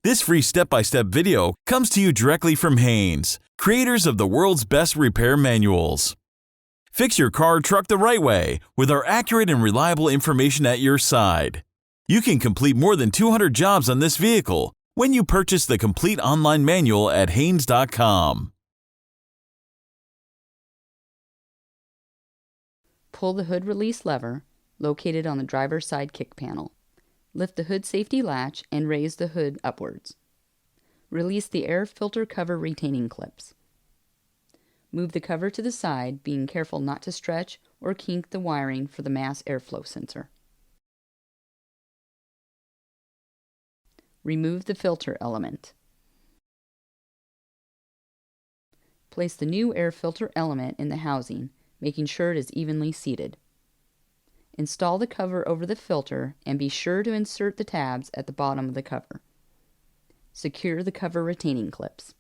This free step-by-step video comes to you directly from Haynes, creators of the world's best repair manuals. Fix your car or truck the right way with our accurate and reliable information at your side. You can complete more than 200 jobs on this vehicle when you purchase the complete online manual at Haynes.com. Pull the hood release lever, located on the driver's side kick panel. Lift the hood safety latch and raise the hood upwards. Release the air filter cover retaining clips. Move the cover to the side, being careful not to stretch or kink the wiring for the mass airflow sensor. Remove the filter element. Place the new air filter element in the housing, making sure it is evenly seated. Install the cover over the filter and be sure to insert the tabs at the bottom of the cover. Secure the cover retaining clips.